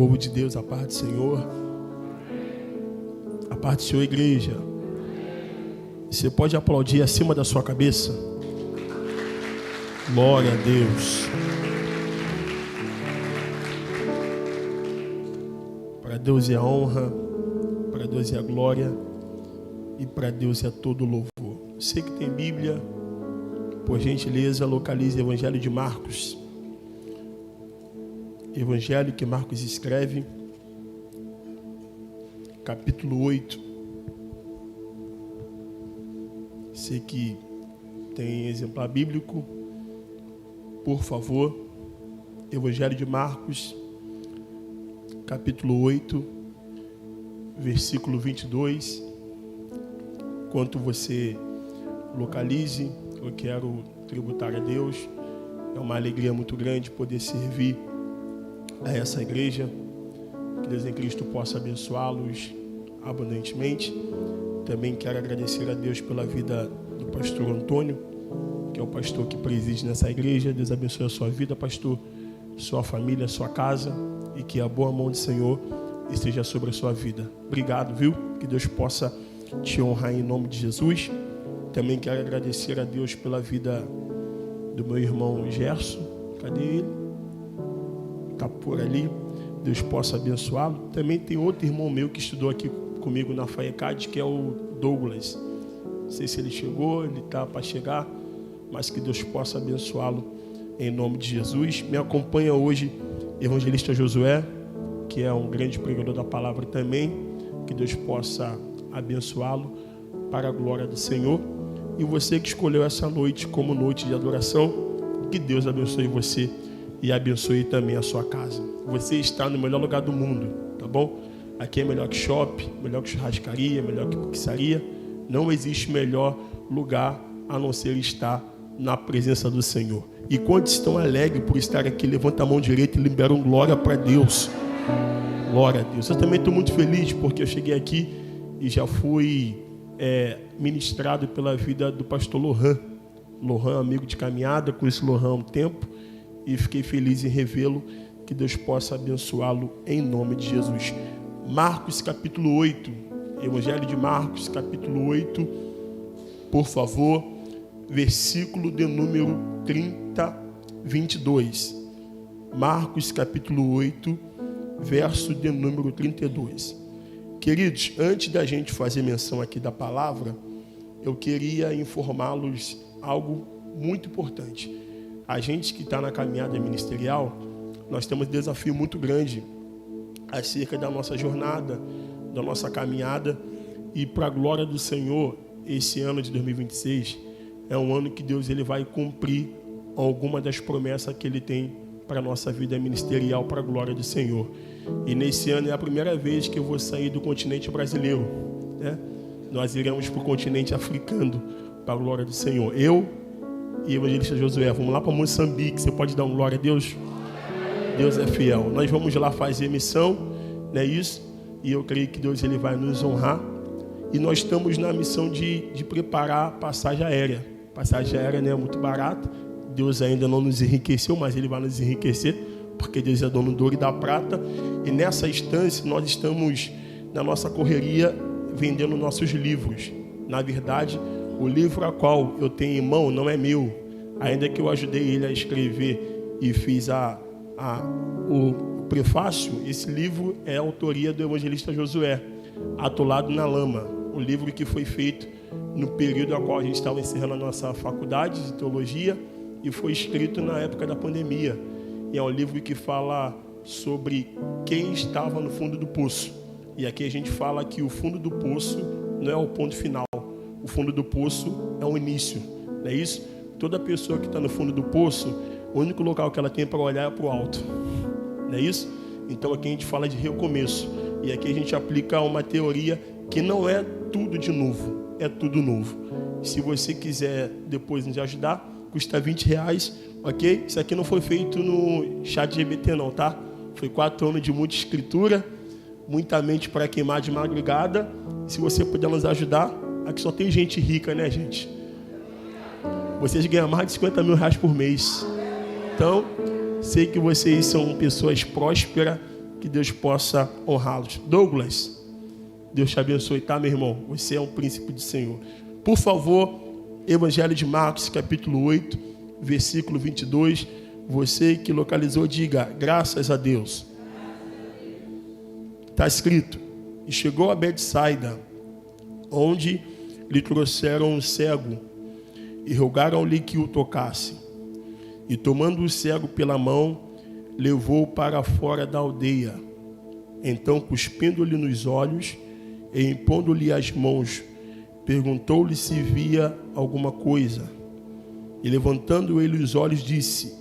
Povo de Deus, a paz do Senhor. A paz do Senhor, igreja. Você pode aplaudir acima da sua cabeça? Glória a Deus. Para Deus é a honra, para Deus é a glória e para Deus é todo o louvor. Você que tem Bíblia, por gentileza, localize o Evangelho de Marcos. Evangelho que Marcos escreve, capítulo 8. Você que tem exemplar bíblico, por favor, Evangelho de Marcos, capítulo 8, versículo 22. Enquanto você localize, eu quero tributar a Deus. É uma alegria muito grande poder servir a essa igreja. Que Deus em Cristo possa abençoá-los abundantemente. Também quero agradecer a Deus pela vida do pastor Antônio, que é o pastor que preside nessa igreja. Deus abençoe a sua vida, pastor, sua família, sua casa, e que a boa mão do Senhor esteja sobre a sua vida. Obrigado, viu? Que Deus possa te honrar em nome de Jesus. Também quero agradecer a Deus pela vida do meu irmão Gerson. Cadê ele? Está por ali. Deus possa abençoá-lo. Também tem outro irmão meu que estudou aqui comigo na FAECAD, que é o Douglas. Não sei se ele chegou, ele está para chegar, mas que Deus possa abençoá-lo em nome de Jesus. Me acompanha hoje evangelista Josué, que é um grande pregador da palavra também. Que Deus possa abençoá-lo para a glória do Senhor. E você que escolheu essa noite como noite de adoração, que Deus abençoe você e abençoe também a sua casa. Você está no melhor lugar do mundo, tá bom? Aqui é melhor que shopping, melhor que churrascaria, melhor que pizzaria. Não existe melhor lugar a não ser estar na presença do Senhor. E quantos estão alegres por estar aqui, levanta a mão direita e liberam glória para Deus. Glória a Deus. Eu também estou muito feliz porque eu cheguei aqui e já fui ministrado pela vida do pastor Lohan. Lohan, amigo de caminhada, conheço Lohan há um tempo e fiquei feliz em revê-lo. Que Deus possa abençoá-lo em nome de Jesus. Marcos capítulo 8, Evangelho de Marcos capítulo 8, por favor, versículo de número 22. Marcos capítulo 8, verso de número 32. Queridos, antes da gente fazer menção aqui da palavra, eu queria informá-los algo muito importante. A gente que está na caminhada ministerial, nós temos um desafio muito grande acerca da nossa jornada, da nossa caminhada, e para a glória do Senhor, esse ano de 2026 é um ano que Deus ele vai cumprir alguma das promessas que Ele tem para a nossa vida ministerial, para a glória do Senhor. E nesse ano é a primeira vez que eu vou sair do continente brasileiro, né? Nós iremos para o continente africano, para a glória do Senhor. Eu e o evangelista Josué, vamos lá para Moçambique. Você pode dar uma glória a Deus? Deus é fiel. Nós vamos lá fazer missão, não é isso? E eu creio que Deus ele vai nos honrar. E nós estamos na missão de preparar a passagem aérea. Passagem aérea não é muito barata. Deus ainda não nos enriqueceu, mas Ele vai nos enriquecer, porque Deus é dono do ouro e da prata. E nessa instância nós estamos na nossa correria vendendo nossos livros. Na verdade, o livro a qual eu tenho em mão não é meu. Ainda que eu ajudei ele a escrever e fiz o prefácio, esse livro é a autoria do evangelista Josué, Atolado na Lama, um livro que foi feito no período a qual a gente estava encerrando a nossa faculdade de teologia e foi escrito na época da pandemia. E é um livro que fala sobre quem estava no fundo do poço. E aqui a gente fala que o fundo do poço não é o ponto final, o fundo do poço é o início, não é isso? Toda pessoa que está no fundo do poço, o único local que ela tem para olhar é para o alto, não é isso? Então aqui a gente fala de recomeço. E aqui a gente aplica uma teoria que não é tudo de novo, é tudo novo. Se você quiser depois nos ajudar, custa R$20, ok? Isso aqui não foi feito no ChatGPT não, tá? Foi 4 anos de muita escritura, muita mente para queimar de madrugada. Se você puder nos ajudar, aqui só tem gente rica, né, gente? Vocês ganham mais de R$50 mil por mês. Então, sei que vocês são pessoas prósperas, que Deus possa honrá-los. Douglas, Deus te abençoe, tá, meu irmão? Você é um príncipe do Senhor. Por favor, Evangelho de Marcos, capítulo 8, versículo 22. Você que localizou, diga, graças a Deus. Está escrito, e chegou a Betsaida, onde lhe trouxeram um cego, e rogaram-lhe que o tocasse. E tomando o cego pela mão, levou-o para fora da aldeia. Então, cuspindo-lhe nos olhos e impondo-lhe as mãos, perguntou-lhe se via alguma coisa. E levantando ele os olhos, disse,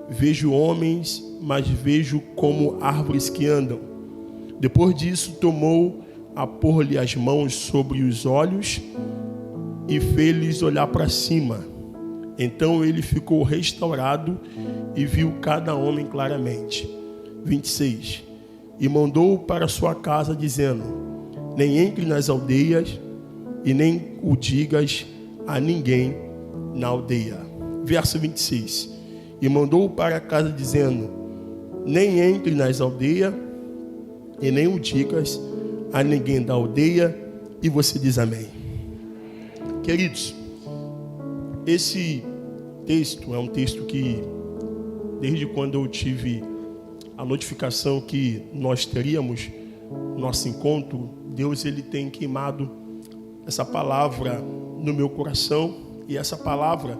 vejo homens, mas vejo como árvores que andam. Depois disso, tomou a pôr-lhe as mãos sobre os olhos e fez-lhes olhar para cima. Então ele ficou restaurado e viu cada homem claramente. 26. E mandou-o para sua casa, dizendo, nem entre nas aldeias e nem o digas a ninguém na aldeia. Verso 26. E mandou-o para casa, dizendo, nem entre nas aldeias e nem o digas a ninguém da aldeia. E você diz amém. Queridos, esse texto é um texto que, desde quando eu tive a notificação que nós teríamos nosso encontro, Deus ele tem queimado essa palavra no meu coração. E essa palavra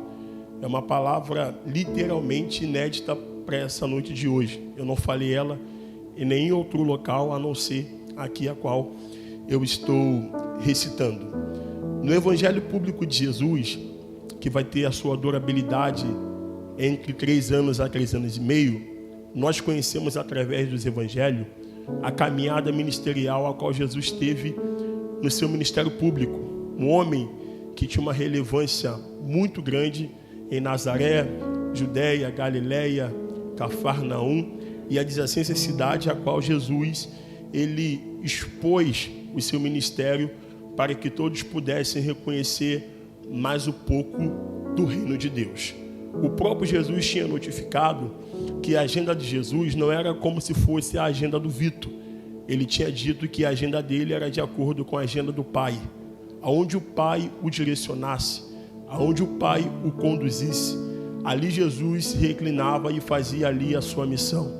é uma palavra literalmente inédita para essa noite de hoje. Eu não falei ela em nenhum outro local a não ser aqui a qual eu estou recitando. No Evangelho Público de Jesus, que vai ter a sua durabilidade entre 3 anos a 3 anos e meio, nós conhecemos através dos Evangelhos a caminhada ministerial a qual Jesus teve no seu ministério público. Um homem que tinha uma relevância muito grande em Nazaré, Judéia, Galileia, Cafarnaum e adjacência cidade a qual Jesus ele expôs o seu ministério para que todos pudessem reconhecer mais um pouco do reino de Deus. O próprio Jesus tinha notificado que a agenda de Jesus não era como se fosse a agenda do Vitor. Ele tinha dito que a agenda dele era de acordo com a agenda do Pai. Aonde o Pai o direcionasse, aonde o Pai o conduzisse, ali Jesus se reclinava e fazia ali a sua missão.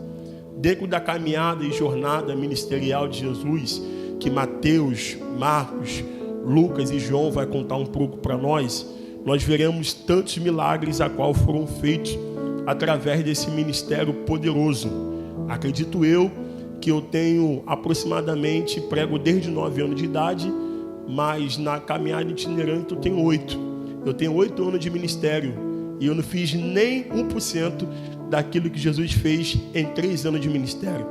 Dentro da caminhada e jornada ministerial de Jesus, que Mateus, Marcos, Lucas e João vai contar um pouco para nós veremos tantos milagres a qual foram feitos através desse ministério poderoso. Acredito eu que eu tenho aproximadamente, prego desde 9 anos de idade, mas na caminhada itinerante eu tenho 8. Eu tenho 8 anos de ministério e eu não fiz nem 1% daquilo que Jesus fez em 3 anos de ministério.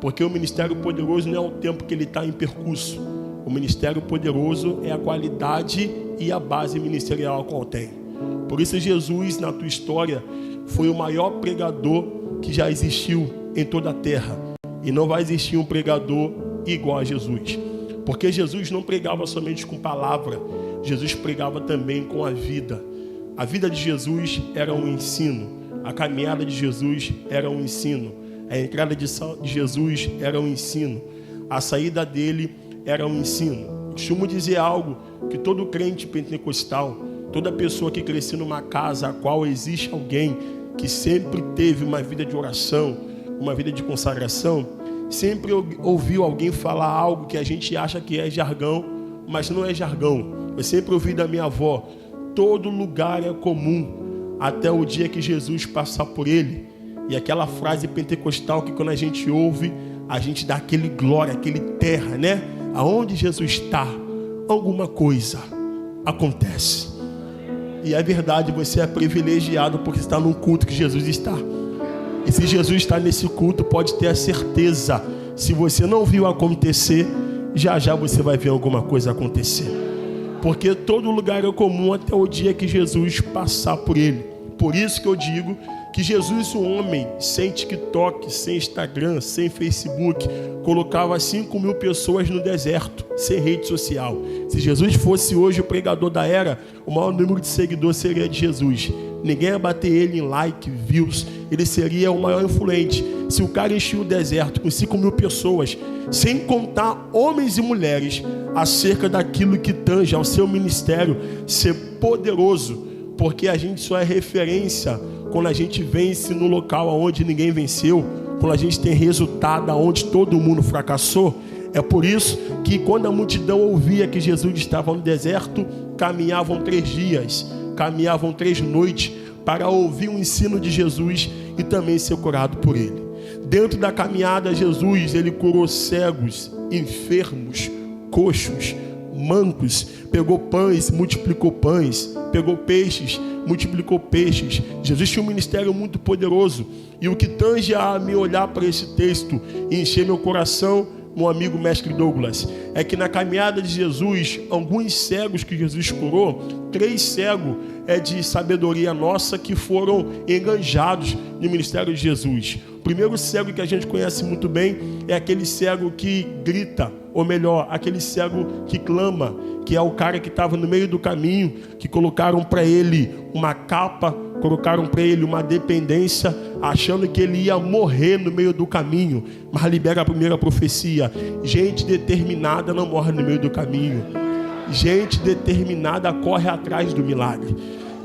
Porque o ministério poderoso não é o tempo que ele está em percurso. O ministério poderoso é a qualidade e a base ministerial a qual tem. Por isso Jesus, na tua história, foi o maior pregador que já existiu em toda a terra. E não vai existir um pregador igual a Jesus. Porque Jesus não pregava somente com palavra. Jesus pregava também com a vida. A vida de Jesus era um ensino. A caminhada de Jesus era um ensino. A entrada de Jesus era um ensino. A saída dele era um ensino. Costumo dizer algo que todo crente pentecostal, toda pessoa que cresceu numa casa a qual existe alguém que sempre teve uma vida de oração, uma vida de consagração, sempre ouviu alguém falar algo que a gente acha que é jargão, mas não é jargão. Eu sempre ouvi da minha avó, todo lugar é comum, até o dia que Jesus passar por ele. E aquela frase pentecostal que quando a gente ouve, a gente dá aquele glória, aquele terra, né? Aonde Jesus está, alguma coisa acontece. E é verdade, você é privilegiado porque está num culto que Jesus está. E se Jesus está nesse culto, pode ter a certeza, se você não viu acontecer, já já você vai ver alguma coisa acontecer. Porque todo lugar é comum até o dia que Jesus passar por ele. Por isso que eu digo que Jesus, um homem, sem TikTok, sem Instagram, sem Facebook, colocava 5 mil pessoas no deserto, sem rede social. Se Jesus fosse hoje o pregador da era, o maior número de seguidores seria de Jesus. Ninguém ia bater ele em like, views. Ele seria o maior influente. Se o cara enchia o deserto com 5 mil pessoas, sem contar homens e mulheres, acerca daquilo que tange ao seu ministério ser poderoso, porque a gente só é referência quando a gente vence no local onde ninguém venceu, quando a gente tem resultado onde todo mundo fracassou. É por isso que quando a multidão ouvia que Jesus estava no deserto, caminhavam 3 dias, caminhavam 3 noites para ouvir o ensino de Jesus e também ser curado por ele. Dentro da caminhada, Jesus, ele curou cegos, enfermos, coxos, mancos, pegou pães, multiplicou pães, pegou peixes, multiplicou peixes. Jesus tinha um ministério muito poderoso. E o que tange a me olhar para esse texto e encher meu coração, meu amigo mestre Douglas, é que na caminhada de Jesus, alguns cegos que Jesus curou, 3 cegos de sabedoria nossa que foram enganjados no ministério de Jesus. O primeiro cego que a gente conhece muito bem é aquele cego que grita, ou melhor, aquele cego que clama, que é o cara que estava no meio do caminho, que colocaram para ele uma capa, colocaram para ele uma dependência, achando que ele ia morrer no meio do caminho. Mas libera a primeira profecia: gente determinada não morre no meio do caminho. Gente determinada corre atrás do milagre.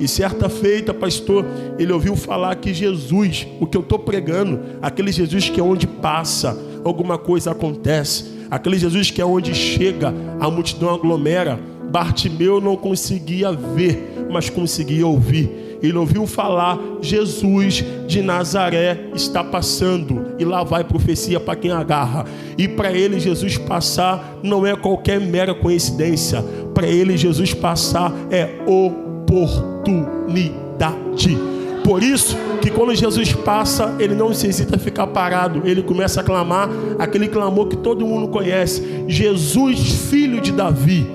E certa feita, pastor, ele ouviu falar que Jesus, o que eu estou pregando, aquele Jesus que é onde passa, alguma coisa acontece, aquele Jesus que é onde chega, a multidão aglomera. Bartimeu não conseguia ver, mas conseguia ouvir. Ele ouviu falar: Jesus de Nazaré está passando. E lá vai profecia para quem agarra. E para ele Jesus passar não é qualquer mera coincidência. Para ele Jesus passar é oportunidade. Por isso que quando Jesus passa, ele não necessita ficar parado. Ele começa a clamar aquele clamor que todo mundo conhece: Jesus, filho de Davi,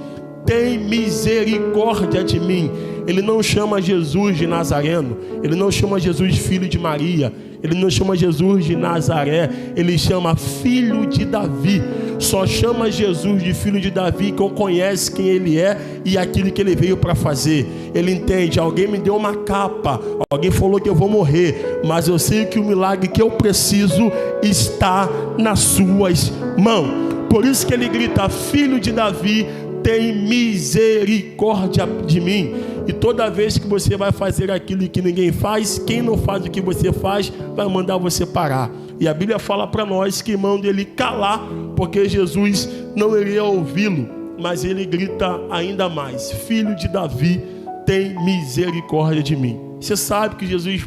tem misericórdia de mim. Ele não chama Jesus de Nazareno, ele não chama Jesus filho de Maria, ele não chama Jesus de Nazaré, ele chama filho de Davi. Só chama Jesus de filho de Davi quem conhece quem ele é e aquilo que ele veio para fazer. Ele entende: alguém me deu uma capa, alguém falou que eu vou morrer, mas eu sei que o milagre que eu preciso está nas suas mãos. Por isso que ele grita: filho de Davi, tem misericórdia de mim. E toda vez que você vai fazer aquilo que ninguém faz, quem não faz o que você faz vai mandar você parar. E a Bíblia fala para nós que manda ele calar, porque Jesus não iria ouvi-lo, mas ele grita ainda mais: filho de Davi, tem misericórdia de mim. Você sabe que Jesus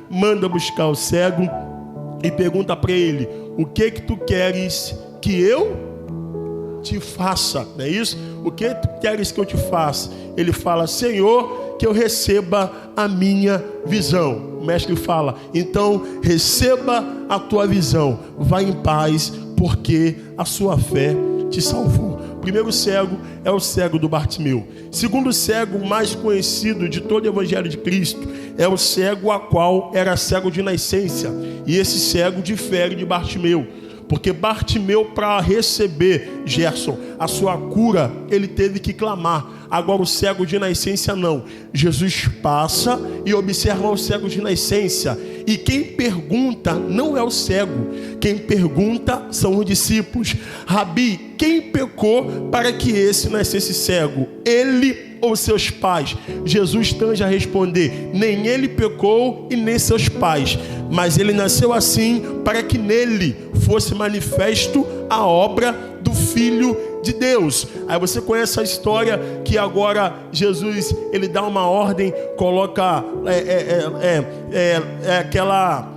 manda buscar o cego e pergunta para ele: o que tu queres que eu te faça? Não é isso? O que tu queres que eu te faça? Ele fala: Senhor, que eu receba a minha visão. O mestre fala: então receba a tua visão, vai em paz, porque a sua fé te salvou. O primeiro cego é o cego do Bartimeu. Segundo cego mais conhecido de todo o evangelho de Cristo é o cego a qual era cego de nascença. E esse cego difere de Bartimeu, porque Bartimeu, para receber, Gerson, a sua cura, ele teve que clamar. Agora o cego de nascença não. Jesus passa e observa o cego de nascença. E quem pergunta não é o cego. Quem pergunta são os discípulos: Rabi, quem pecou para que esse nascesse cego? Ele ou seus pais? Jesus tende a responder: nem ele pecou e nem seus pais, mas ele nasceu assim para que nele fosse manifesto a obra do Filho de Deus. Aí você conhece a história que agora Jesus, ele dá uma ordem, coloca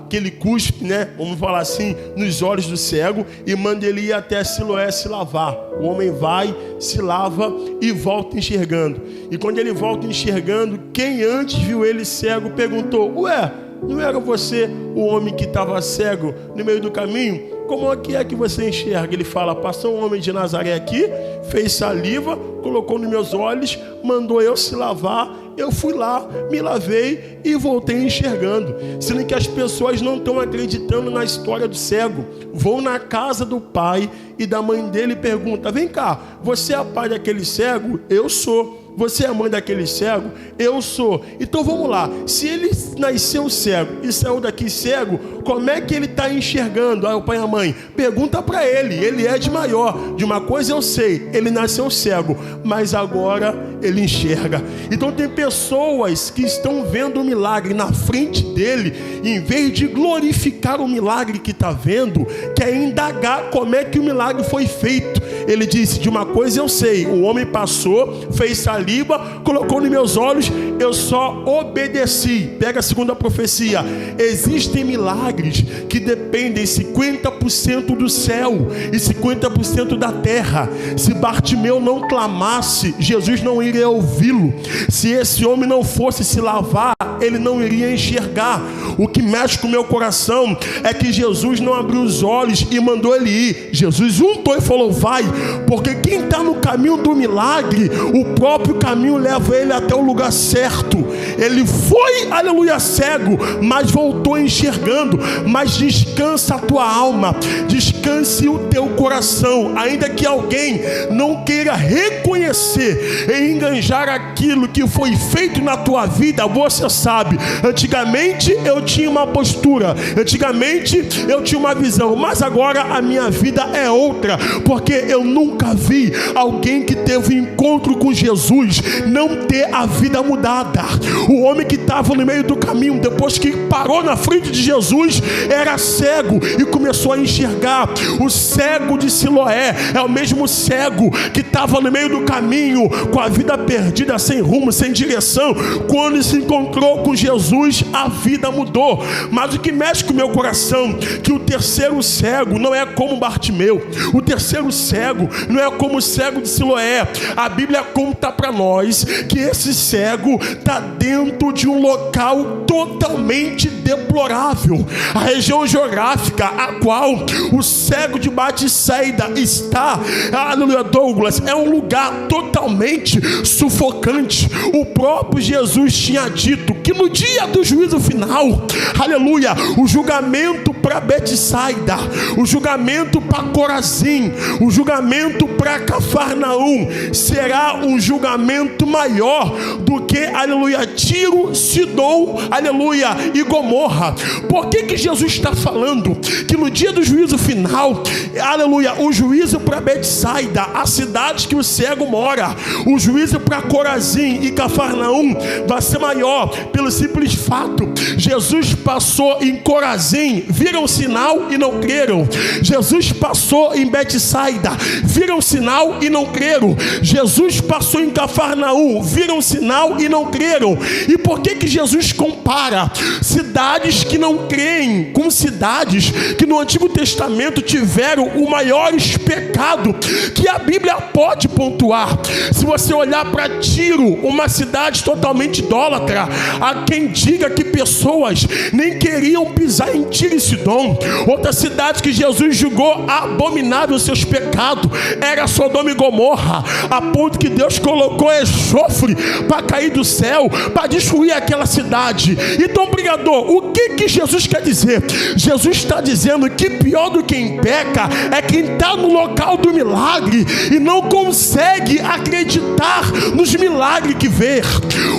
aquele cuspe, né? Vamos falar assim, nos olhos do cego e manda ele ir até Siloé se lavar. O homem vai, se lava e volta enxergando. E quando ele volta enxergando, quem antes viu ele cego perguntou: ué, não era você o homem que estava cego no meio do caminho? como é que você enxerga? Ele fala, passou um homem de Nazaré aqui, fez saliva, colocou nos meus olhos, mandou eu se lavar, eu fui lá, me lavei e voltei enxergando. Sendo que as pessoas não estão acreditando na história do cego. Vão na casa do pai e da mãe dele e perguntam, vem cá, você é pai daquele cego? Eu sou. Você é a mãe daquele cego? Eu sou. Então vamos lá. Se ele nasceu cego e saiu daqui cego, como é que ele está enxergando? Aí o pai e a mãe, pergunta para ele. Ele é de maior. De uma coisa eu sei, ele nasceu cego, mas agora ele enxerga. Então tem pessoas que estão vendo o milagre na frente dele, e em vez de glorificar o milagre que está vendo, quer indagar como é que o milagre foi feito. Ele disse, de uma coisa eu sei, o homem passou, fez saliva, colocou nos meus olhos, eu só obedeci. Pega a segunda profecia. Existem milagres que dependem 50% do céu e 50% da terra. Se Bartimeu não clamasse, Jesus não iria ouvi-lo. Se esse homem não fosse se lavar, ele não iria enxergar. O que mexe com o meu coração é que Jesus não abriu os olhos e mandou ele ir. Jesus untou e falou, vai, porque quem está no caminho do milagre, o próprio caminho leva ele até o lugar certo. Ele foi, aleluia, cego, mas voltou enxergando. Mas descansa a tua alma, descanse o teu coração, ainda que alguém não queira reconhecer e enganjar aquilo que foi feito na tua vida. Você sabe, antigamente eu tinha uma postura, antigamente eu tinha uma visão, mas agora a minha vida é outra, porque eu nunca vi alguém que teve um encontro com Jesus não ter a vida mudada. O homem que estava no meio do caminho, depois que parou na frente de Jesus, era cego e começou a enxergar. O cego de Siloé é o mesmo cego que estava no meio do caminho, com a vida perdida, sem rumo, sem direção. Quando se encontrou com Jesus, a vida mudou. Mas o que mexe com o meu coração, que o terceiro cego não é como Bartimeu, o terceiro cego não é como o cego de Siloé. A Bíblia conta para nós que esse cego está dentro de um local totalmente deplorável. A região geográfica a qual o cego de Betsaida está, aleluia, Douglas, é um lugar totalmente sufocante. O próprio Jesus tinha dito que no dia do juízo final, aleluia, o julgamento para Betsaida, o julgamento para Corazim, o julgamento para Cafarnaum será um julgamento maior do que, aleluia, Tiro, Sidom, aleluia, e Gomorra. Por que Jesus está falando que no dia do juízo final, aleluia, o juízo para Betsaida, a cidade que o cego mora, o juízo para Corazim e Cafarnaum vai ser maior, pelo simples fato, Jesus passou em Corazim, viram o sinal e não creram. Jesus passou em Betsaida, viram o sinal e não creram. Jesus passou em Cafarnaum, viram o sinal e não creram. E por que Jesus compara cidades que não creem com cidades que no Antigo Testamento tiveram o maior pecado que a Bíblia pode pontuar? Se você olhar para Tiro, uma cidade totalmente idólatra, há quem diga que pessoas nem queriam pisar em Tiro e Sidom. Outra cidade que Jesus julgou abominável os seus pecados era Sodoma e Gomorra, a ponto que Deus colocou enxofre para cair do céu, para destruir aquela cidade. Então, pregador, o que Jesus quer dizer? Jesus está dizendo que pior do que quem peca é quem está no local do milagre e não consegue acreditar nos milagres que vê.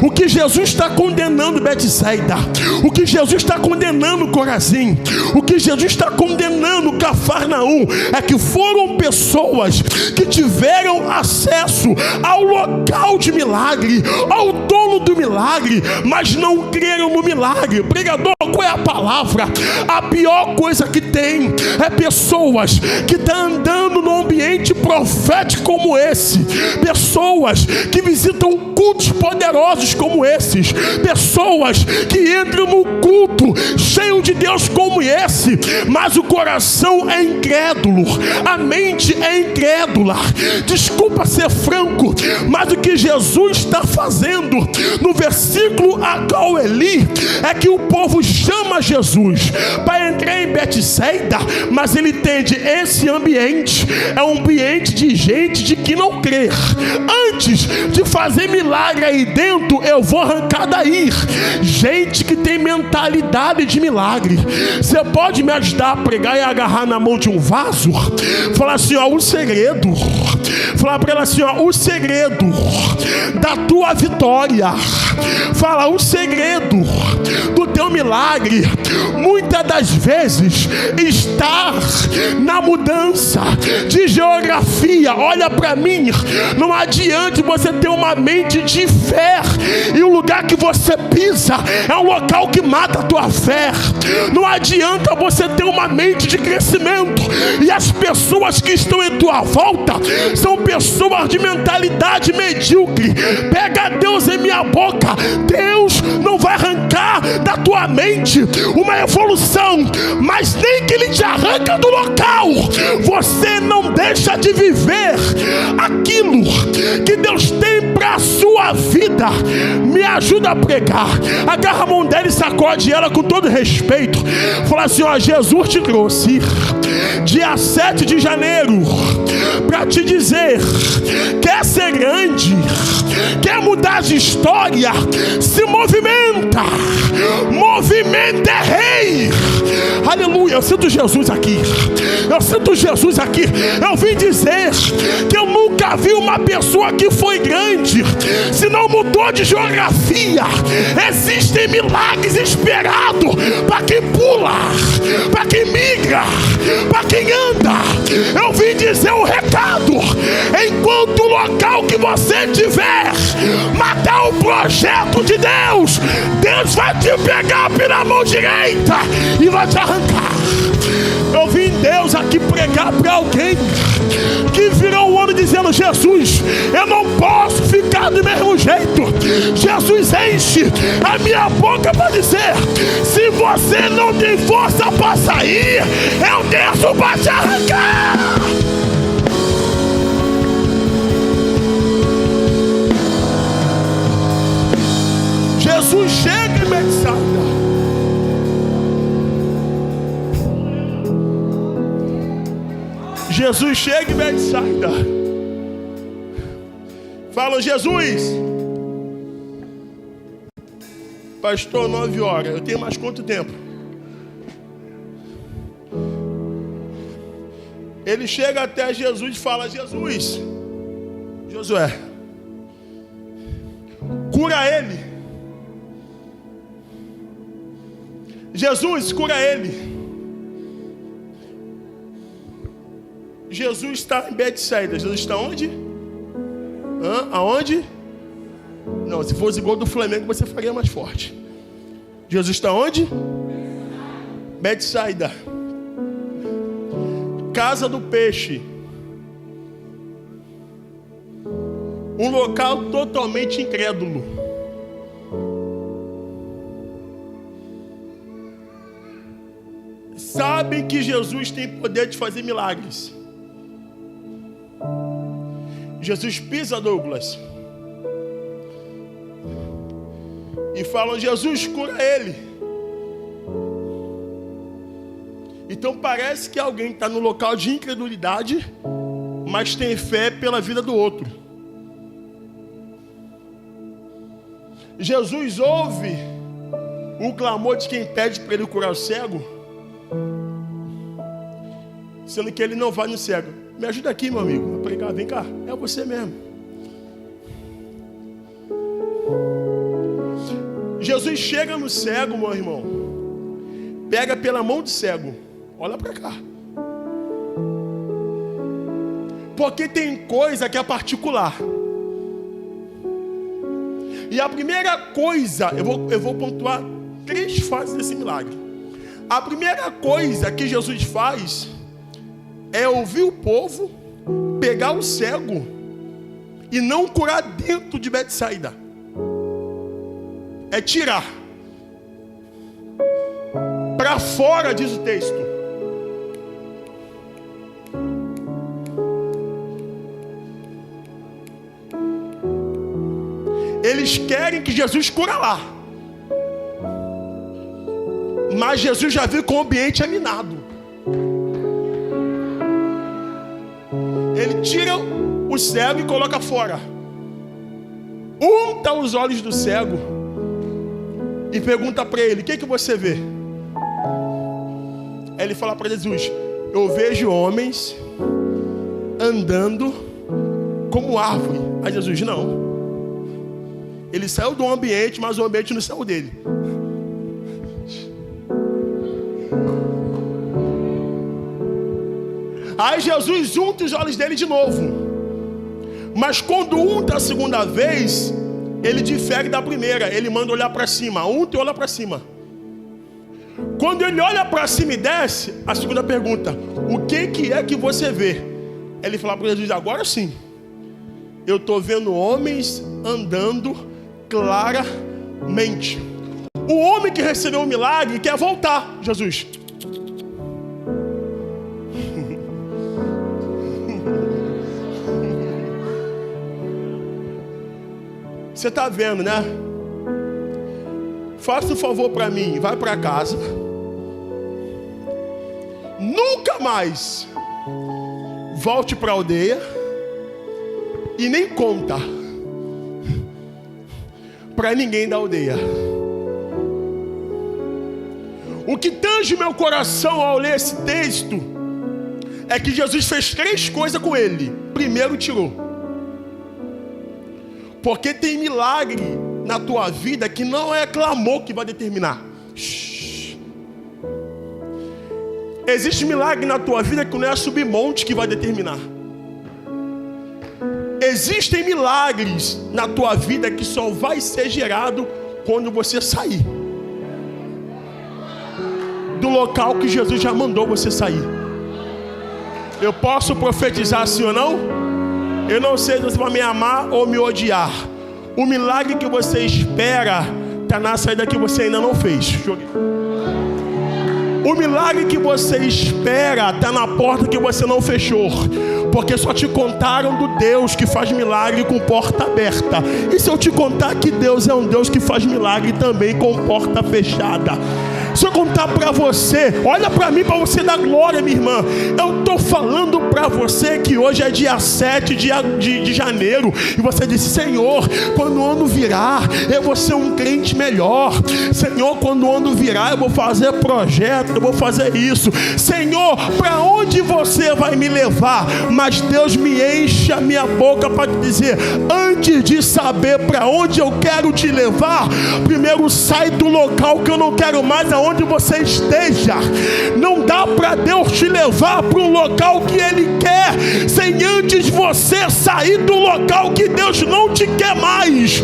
O que Jesus está condenando Betsaida, o que Jesus está condenando Corazim, o que Jesus está condenando Cafarnaum, é que foram pessoas que tiveram acesso ao local de milagre, ao dono do milagre, mas não creram no milagre. Pregador, qual é a palavra? A pior coisa que tem é pessoas que estão andando num ambiente profético como esse, pessoas que visitam cultos homens poderosos como esses, pessoas que entram no culto cheio de Deus como esse, mas o coração é incrédulo, a mente é incrédula. Desculpa ser franco, mas o que Jesus está fazendo no versículo a qual eu li é que o povo chama Jesus para entrar em Betsaida, mas ele entende: esse ambiente é um ambiente de gente de que não crê. Antes de fazer milagre aí dentro, eu vou arrancar daí gente que tem mentalidade de milagre. Você pode me ajudar a pregar e agarrar na mão de um vaso? Falar assim, ó, o segredo. Falar para ela assim, ó, o segredo da tua vitória. Fala, o segredo do teu milagre muitas das vezes está na mudança de geografia. Olha para mim, não adianta você ter uma mente de fé e o lugar que você pisa é um local que mata a tua fé. Não adianta você ter uma mente de crescimento e as pessoas que estão em tua volta são pessoas de mentalidade medíocre. Pega Deus em minha boca. Deus não vai arrancar da tua mente uma evolução, mas nem que Ele te arranca do local, você não deixa de viver aquilo que Deus tem para a sua vida. Me ajuda a pregar. Agarra a mão dela e sacode ela com todo respeito. Fala assim, ó, Jesus te trouxe dia 7 de janeiro para te dizer: quer ser grande, quer mudar de história, se movimenta. Movimento é rei. Aleluia, eu sinto Jesus aqui. Eu sinto Jesus aqui. Eu vim dizer que eu nunca vi uma pessoa que foi grande se não mudou de geografia. Existem milagres esperados para quem pula, para quem migra, para quem anda. Eu vim dizer o recado: enquanto o local que você tiver matar o projeto de Deus, Deus vai te pegar pela mão direita e vai te arrancar. Eu vim Deus aqui pregar para alguém que virou um ano dizendo: Jesus, eu não posso ficar do mesmo jeito. Jesus, enche a minha boca para dizer: se você não tem força para sair, eu desço para te arrancar. Jesus chega em Betsaida. Jesus chega em Betsaida. Fala: Jesus, pastor, 9 horas. Eu tenho mais quanto tempo? Ele chega até Jesus e fala: Jesus, Josué, cura ele. Jesus, cura ele. Jesus está em Betsaida. Jesus está onde? Aonde? Não, se fosse gol do Flamengo você faria mais forte. Jesus está onde? Betsaida. Casa do peixe. Um local totalmente incrédulo. Sabem que Jesus tem poder de fazer milagres. Jesus pisa, Douglas, e falam: Jesus, cura ele. Então parece que alguém está no local de incredulidade, mas tem fé pela vida do outro. Jesus ouve o clamor de quem pede para ele curar o cego, sendo que ele não vai no cego. Me ajuda aqui, meu amigo, a pregar. Vem cá, é você mesmo. Jesus chega no cego, meu irmão, pega pela mão do cego. Olha para cá. Porque tem coisa que é particular. E a primeira coisa, eu vou pontuar 3 fases desse milagre. A primeira coisa que Jesus faz é ouvir o povo, pegar o cego e não curar dentro de Betsaida. é tirar. Para fora, diz o texto. Eles querem que Jesus cura lá. Mas Jesus já viu com o ambiente minado. Ele tira o cego e coloca fora. Unta os olhos do cego e pergunta para ele: o que você vê? Ele fala para Jesus: eu vejo homens andando como árvore. Aí Jesus: não. Ele saiu do ambiente, mas o ambiente não saiu dele. Aí Jesus unta os olhos dele de novo. Mas quando unta a segunda vez, ele difere da primeira. Ele manda olhar para cima. Unta e olha para cima. Quando ele olha para cima e desce, a segunda pergunta: o que é que você vê? Ele fala para Jesus: agora sim, eu estou vendo homens andando claramente. O homem que recebeu o milagre quer voltar. Jesus: você está vendo, né? Faça um favor para mim, vai para casa. Nunca mais volte para a aldeia e nem conta para ninguém da aldeia. O que tange meu coração ao ler esse texto é que Jesus fez 3 coisas com ele. Primeiro, tirou. Porque tem milagre na tua vida que não é clamor que vai determinar. Existe milagre na tua vida que não é subir monte que vai determinar. Existem milagres na tua vida que só vai ser gerado quando você sair do local que Jesus já mandou você sair. Eu posso profetizar sim ou não? Eu não sei se você vai me amar ou me odiar. O milagre que você espera está na saída que você ainda não fez. O milagre que você espera está na porta que você não fechou. Porque só te contaram do Deus que faz milagre com porta aberta. E se eu te contar que Deus é um Deus que faz milagre também com porta fechada? Se eu contar para você, olha para mim para você dar glória, minha irmã. Eu estou falando para você que hoje é dia 7 de janeiro. E você disse: Senhor, quando o ano virar, eu vou ser um crente melhor. Senhor, quando o ano virar, eu vou fazer projeto, eu vou fazer isso. Senhor, para onde você vai me levar? Mas Deus me enche a minha boca para te dizer: antes de saber para onde eu quero te levar, primeiro sai do local que eu não quero mais aonde você esteja. Não dá para Deus te levar para o local que Ele quer sem antes você sair do local que Deus não te quer mais.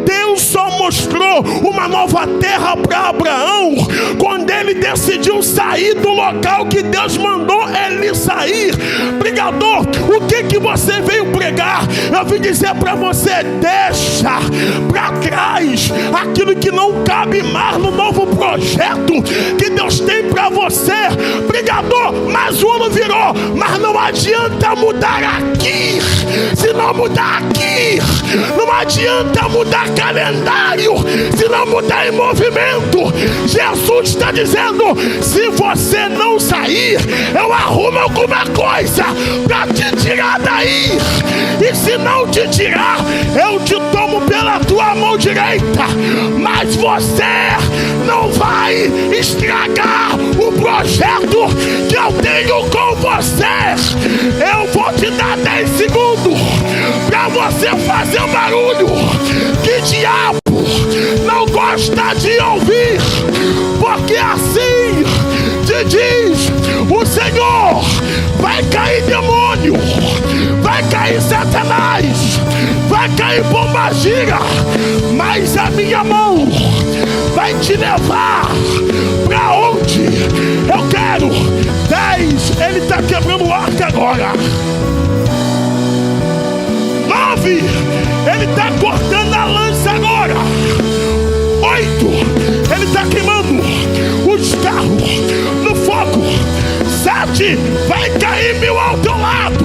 Deus só mostrou uma nova terra para Abraão quando ele decidiu sair do local que Deus mandou ele sair. Pregador, o que você veio pregar? Eu vim dizer para você: deixa para trás aquilo que não cabe mais no novo projeto que Deus tem para você. Pregador, mas o ano virou, mas não adianta mudar aqui. Se não mudar aqui, não adianta mudar calendário. Se não mudar em movimento, Jesus está dizendo: se você não sair, eu arrumo alguma coisa para te tirar daí. E se não te tirar, eu te tomo pela tua mão direita. Mas você não vai estragar o projeto que eu tenho com você. Eu vou te dar 10 segundos para você fazer um barulho que diabo não gosta de ouvir, porque assim te diz o Senhor: vai cair demônio, vai cair Satanás, vai cair pombagira, mas a minha mão vai te levar para onde eu quero. 10, ele está quebrando o arco agora. 9, ele está cortando a lança agora. 7 vai cair 1000 ao teu lado,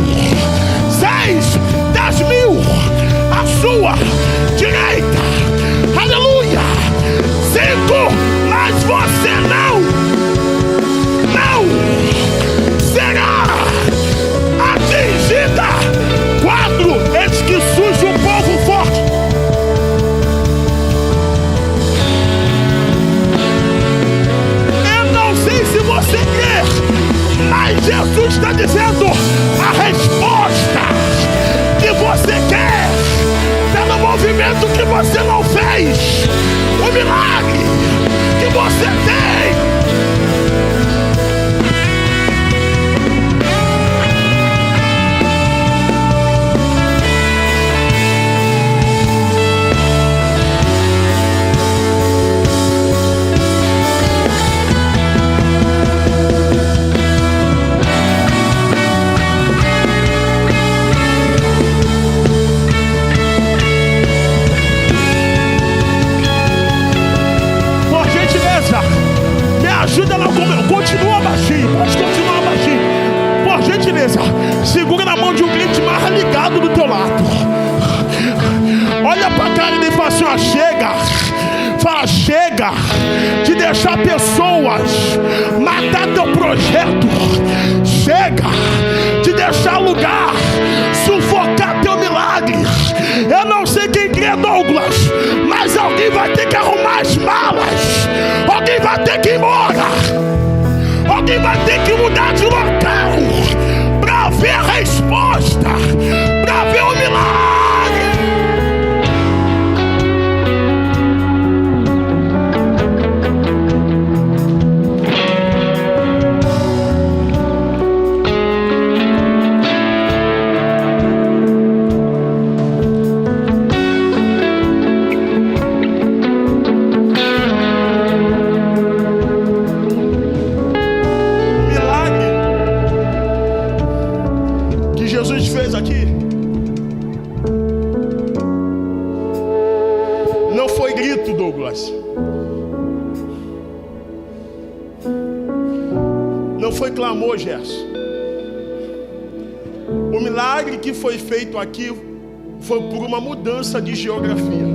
6, 10.000 à sua direita, aleluia. 5, mas você não será atingida. 4, eis que surge um povo forte. Eu não sei se você crê, mas Jesus está dizendo: a resposta que você quer está no movimento que você não fez, o milagre que você tem. Ajuda lá, continua baixinho, pode continuar baixinho, por gentileza. Segura na mão de um cliente mais ligado do teu lado. Olha pra cara dele e fala assim: ó, chega. Fala: chega de deixar pessoas matar teu projeto. Chega de deixar lugar sufocar teu milagre. Eu não sei quem crê, Douglas, mas alguém vai ter que arrumar as malas. Alguém vai ter que ir embora. Alguém vai ter que mudar de local para ver a resposta, para ver o milagre. Não foi clamor, Gerson. O milagre que foi feito aqui foi por uma mudança de geografia.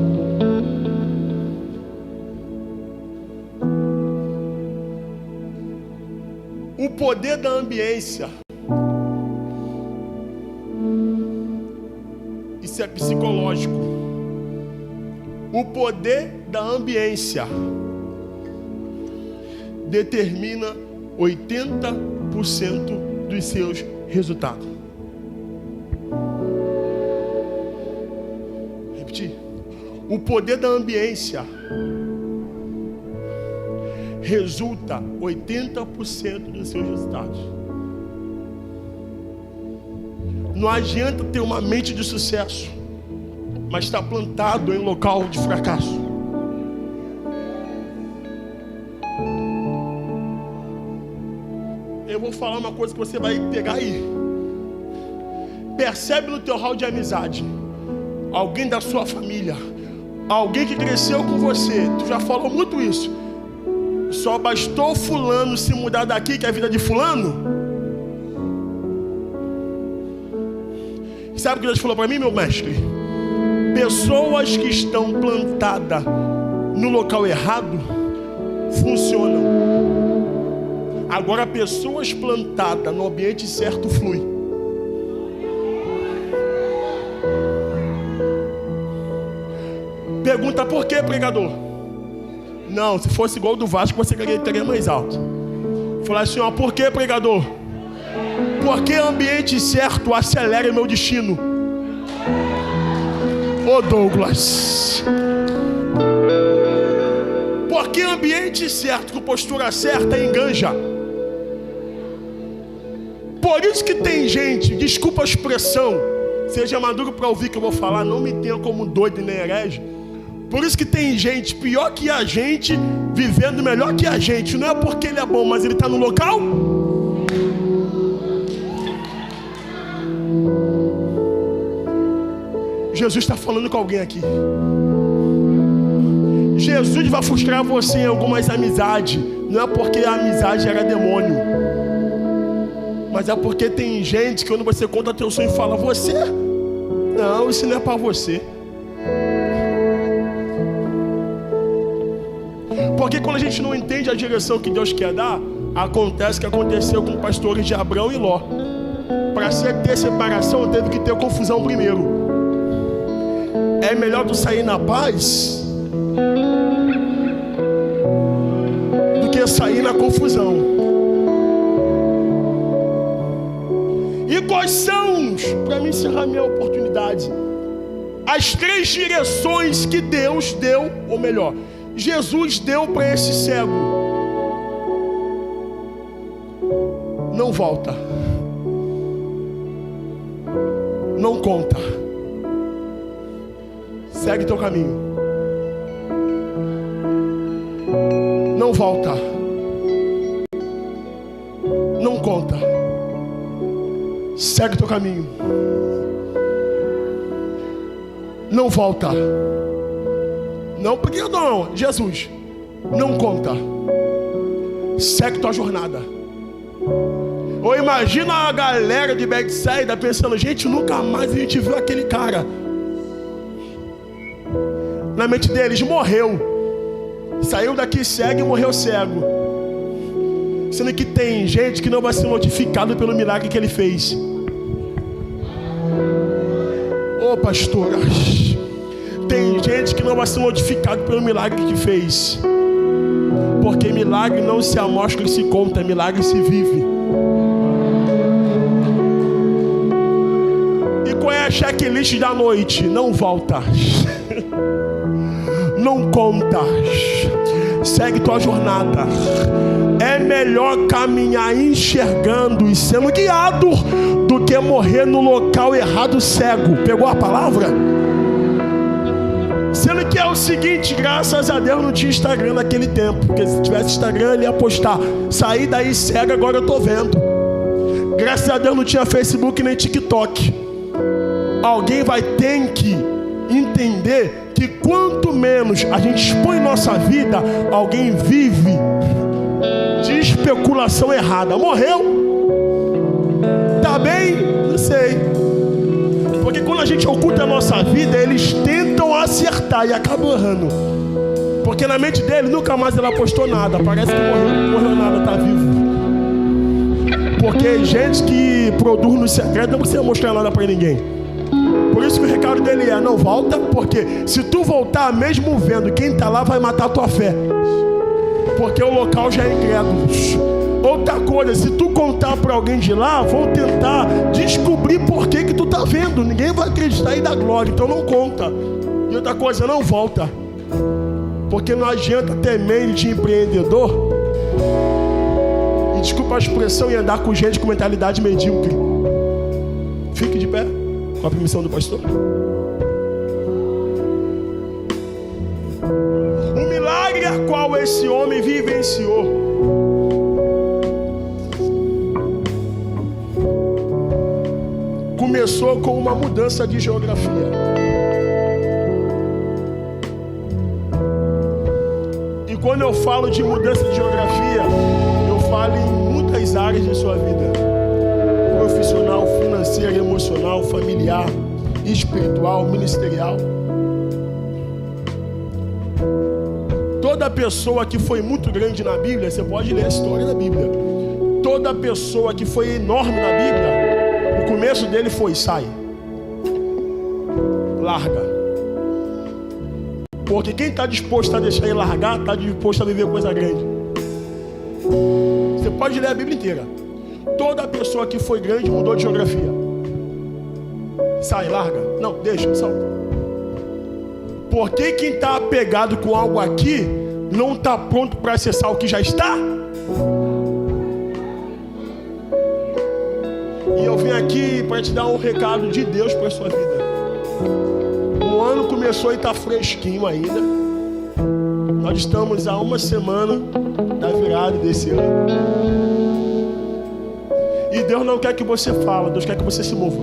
O poder da ambiência, isso é psicológico. O poder da ambiência determina 80% dos seus resultados. Repetir. O poder da ambiência resulta 80% dos seus resultados. Não adianta ter uma mente de sucesso, mas está plantado em local de fracasso. Eu vou falar uma coisa que você vai pegar aí. Percebe no teu hall de amizade alguém da sua família, alguém que cresceu com você. Tu já falou muito isso. Só bastou fulano se mudar daqui que é a vida de fulano. Sabe o que Deus falou para mim, meu mestre? Pessoas que estão plantadas no local errado funcionam. Agora, pessoas plantadas no ambiente certo fluem. Pergunta: por que, pregador? Não, se fosse igual do Vasco, você teria mais alto. Falar assim: ó, por que, pregador? Porque ambiente certo acelera meu destino. Ô Douglas, porque ambiente certo, com postura certa, enganja. Por isso que tem gente, desculpa a expressão, seja maduro para ouvir que eu vou falar, não me tenha como doido nem herege. Por isso que tem gente pior que a gente, vivendo melhor que a gente. Não é porque ele é bom, mas ele está no local. Jesus está falando com alguém aqui. Jesus vai frustrar você em algumas amizades. Não é porque a amizade era demônio. Mas é porque tem gente que quando você conta teu sonho fala, você? Não, isso não é para você. Porque quando a gente não entende a direção que Deus quer dar, acontece o que aconteceu com os pastores de Abraão e Ló. Para ter separação, teve que ter confusão primeiro. É melhor tu sair na paz do que sair na confusão. E quais são, para mim encerrar minha oportunidade, as 3 direções que Deus deu, ou melhor, Jesus deu para esse cego? Não volta. Não conta. Segue teu caminho. Não volta. Não conta. Segue teu caminho. Não volta. Não, porque não, Jesus, não conta. Segue tua jornada. Ou imagina a galera de Betsaida pensando, gente, nunca mais a gente viu aquele cara. Na mente deles, morreu. Saiu daqui cego e morreu cego. Sendo que tem gente que não vai ser notificado pelo milagre que ele fez. Ô pastora, tem gente que não vai ser notificado pelo milagre que fez. Porque milagre não se amostra e se conta, milagre se vive. E qual é a checklist da noite? Não volta. Não contas. Segue tua jornada. É melhor caminhar enxergando e sendo guiado do que morrer no local errado cego. Pegou a palavra? Sendo que é o seguinte, graças a Deus não tinha Instagram naquele tempo. Porque se tivesse Instagram ele ia postar, saí daí cego, agora eu tô vendo. Graças a Deus não tinha Facebook nem TikTok. Alguém vai ter que entender que quanto menos a gente expõe nossa vida, alguém vive de especulação errada. Morreu? Tá bem? Não sei. Porque quando a gente oculta a nossa vida, eles tentam acertar e acabam errando. Porque na mente dele nunca mais ele apostou nada. Parece que morreu nada, tá vivo. Porque gente que produz no secreto não precisa mostrar nada para ninguém. Por isso que o recado dele é, não volta, porque se tu voltar mesmo vendo quem está lá vai matar a tua fé. Porque o local já é incrédulo. Outra coisa, se tu contar para alguém de lá, vão tentar descobrir por que tu tá vendo. Ninguém vai acreditar e dar glória, então não conta. E outra coisa, não volta. Porque não adianta ter medo de empreendedor e, desculpa a expressão, e andar com gente com mentalidade medíocre. Fique de pé, com a permissão do pastor. O milagre a qual esse homem vivenciou começou com uma mudança de geografia. E quando eu falo de mudança de geografia, eu falo em muitas áreas de sua vida: profissional, financeira, emocional, familiar, espiritual, ministerial. Toda pessoa que foi muito grande na Bíblia, você pode ler a história da Bíblia. Toda pessoa que foi enorme na Bíblia, o começo dele foi: sai, larga. Porque quem está disposto a deixar ele largar, está disposto a viver coisa grande. Você pode ler a Bíblia inteira. Toda pessoa que foi grande mudou de geografia. Sai, larga. Não, deixa, salta. Porque quem está apegado com algo aqui não está pronto para acessar o que já está. E eu vim aqui para te dar um recado de Deus para a sua vida. O ano começou e está fresquinho ainda. Nós estamos há uma semana da virada desse ano. E Deus não quer que você fale, Deus quer que você se mova.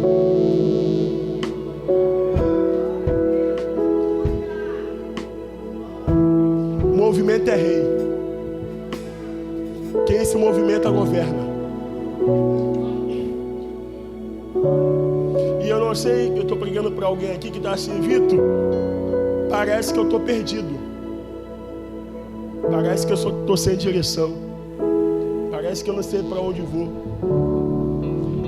O movimento é rei. Quem se movimenta governa. E eu não sei, eu estou pregando para alguém aqui que está assim, Vitor, parece que eu estou perdido. Parece que eu estou sem direção. Parece que eu não sei para onde vou.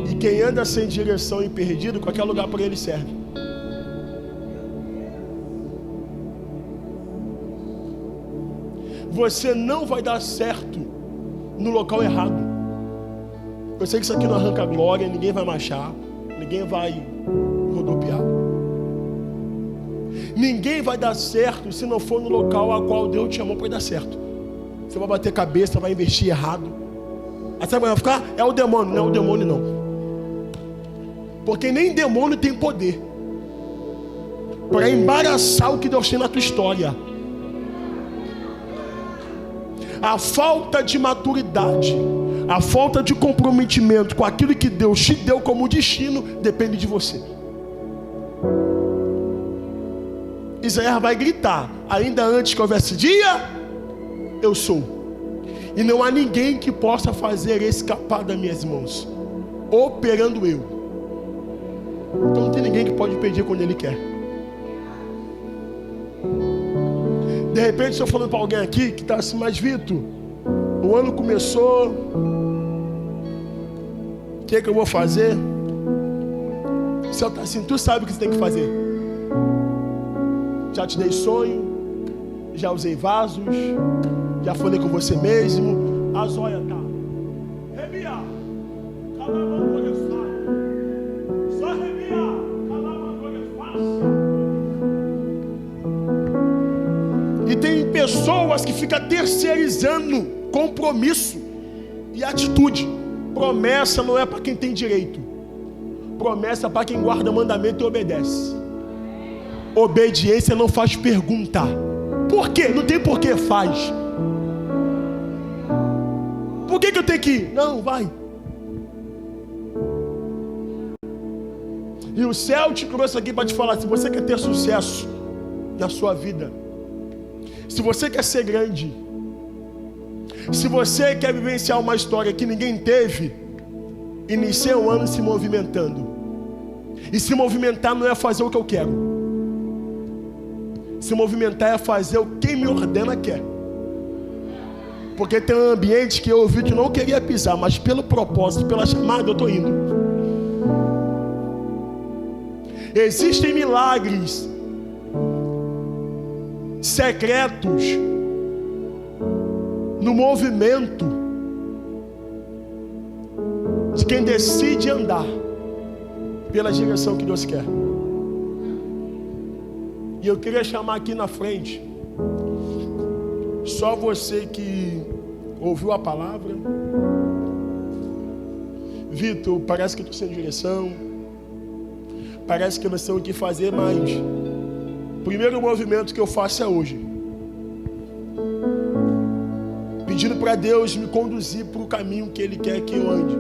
E quem anda sem direção e perdido, qualquer lugar para ele serve. Você não vai dar certo no local errado. Eu sei que isso aqui não arranca glória, ninguém vai marchar, ninguém vai rodopiar. Ninguém vai dar certo se não for no local a qual Deus te chamou para dar certo. Você vai bater cabeça, vai investir errado. Aí você vai ficar, é o demônio. Não é o demônio não. Porque nem demônio tem poder para embaraçar o que Deus tem na tua história. A falta de maturidade, a falta de comprometimento com aquilo que Deus te deu como destino, depende de você. Isaías vai gritar, ainda antes que houvesse dia, eu sou. E não há ninguém que possa fazer escapar das minhas mãos, operando eu. Então não tem ninguém que pode pedir quando ele quer. De repente estou falando para alguém aqui que está assim, mas Vitor, o ano começou, o que eu vou fazer? Você está assim, tu sabe o que você tem que fazer. Já te dei sonho, já usei vasos, já falei com você mesmo. A zóia tá. Rebia, só rebia, e tem pessoas que ficam terceirizando compromisso e atitude. Promessa não é para quem tem direito. Promessa é para quem guarda mandamento e obedece. Obediência não faz pergunta. Por quê? Não tem porquê, faz. Por que eu tenho que ir? Não, vai. E o céu te trouxe aqui para te falar, se você quer ter sucesso na sua vida, se você quer ser grande, se você quer vivenciar uma história que ninguém teve, inicie o ano se movimentando. E se movimentar não é fazer o que eu quero. Se movimentar é fazer o que quem me ordena quer. Porque tem um ambiente que eu ouvi que não queria pisar, mas pelo propósito, pela chamada, eu estou indo. Existem milagres secretos no movimento de quem decide andar pela direção que Deus quer. E eu queria chamar aqui na frente só você que ouviu a palavra. Vitor, parece que estou sem direção, parece que eu não sei o que fazer, mas o primeiro movimento que eu faço é hoje, pedindo para Deus me conduzir para o caminho que Ele quer que eu ande,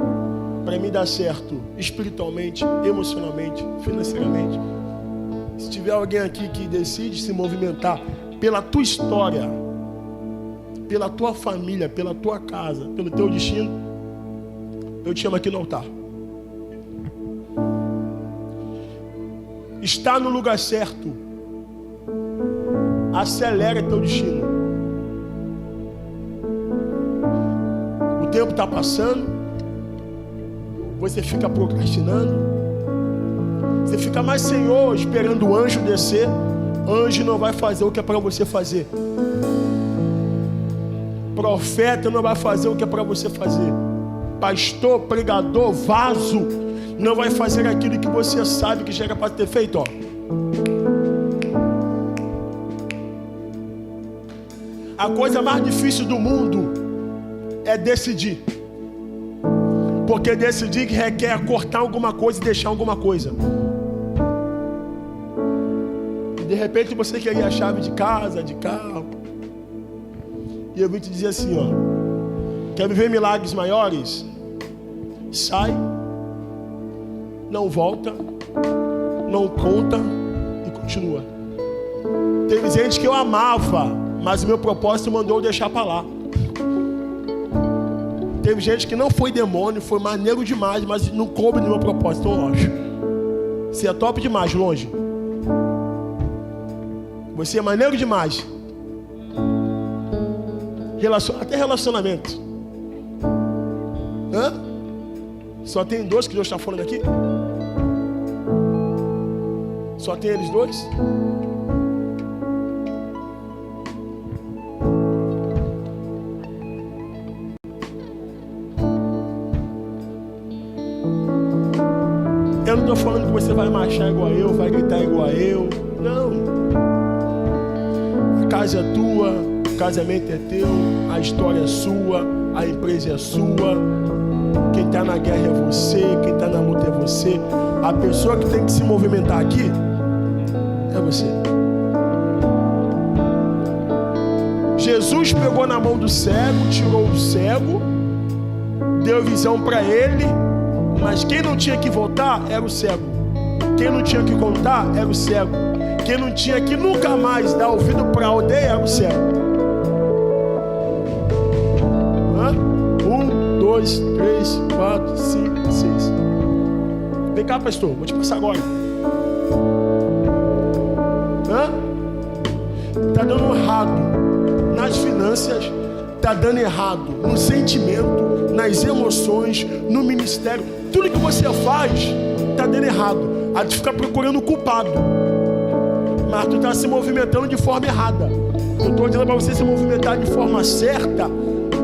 para me dar certo espiritualmente, emocionalmente, financeiramente. Se tiver alguém aqui que decide se movimentar pela tua história, pela tua família, pela tua casa, pelo teu destino, eu te chamo aqui no altar. Está no lugar certo. Acelera teu destino. O tempo está passando. Você fica procrastinando. Você fica mais Senhor, esperando o anjo descer. Anjo não vai fazer o que é para você fazer. Profeta não vai fazer o que é para você fazer. Pastor, pregador, vaso não vai fazer aquilo que você sabe que já era para ter feito, ó. A coisa mais difícil do mundo é decidir. Porque decidir requer cortar alguma coisa e deixar alguma coisa. E de repente você queria a chave de casa, de carro. E eu vim te dizer assim, ó. Quer viver milagres maiores? Sai. Não volta. Não conta. E continua. Teve gente que eu amava, mas o meu propósito mandou eu deixar para lá. Teve gente que não foi demônio, foi maneiro demais, mas não coube no meu propósito, então longe. Você é top demais, longe. Você é maneiro demais. Até relacionamento. Hã? Só tem dois que Deus está falando aqui? Só tem eles dois? Eu não estou falando que você vai marchar igual a eu, vai gritar igual a eu. Não. A casa é tua, o casamento é teu, a história é sua, a empresa é sua. Quem está na guerra é você, quem está na luta é você. A pessoa que tem que se movimentar aqui é você. Jesus pegou na mão do cego, tirou o cego, deu visão para ele. Mas quem não tinha que voltar era o cego. Quem não tinha que contar era o cego. Quem não tinha que nunca mais dar ouvido para a aldeia era o cego. 1, 2, 3, 4, 5, 6. Vem cá, pastor, vou te passar agora. Está dando errado nas finanças, está dando errado no sentimento, nas emoções, no ministério. Tudo que você faz está dando errado. Aí tu fica procurando o culpado, mas tu está se movimentando de forma errada. Eu estou dizendo para você se movimentar de forma certa,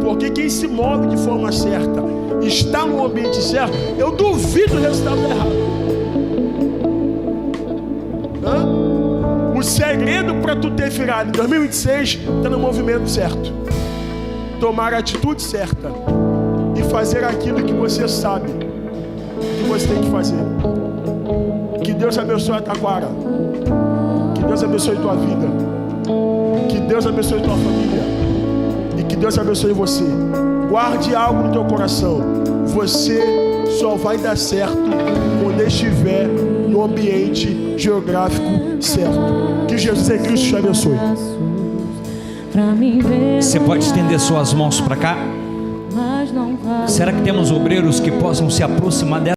porque quem se move de forma certa está no ambiente certo. Eu duvido o resultado errado. O segredo para tu ter virado em 2026 está no movimento certo. Tomar a atitude certa e fazer aquilo que você sabe que você tem que fazer. Que Deus abençoe a Taquara. Que Deus abençoe tua vida. Que Deus abençoe tua família. E que Deus abençoe você. Guarde algo no teu coração. Você só vai dar certo quando estiver no ambiente geográfico certo. Que Jesus em Cristo te abençoe. Você pode estender suas mãos para cá? Será que temos obreiros que possam se aproximar dessa?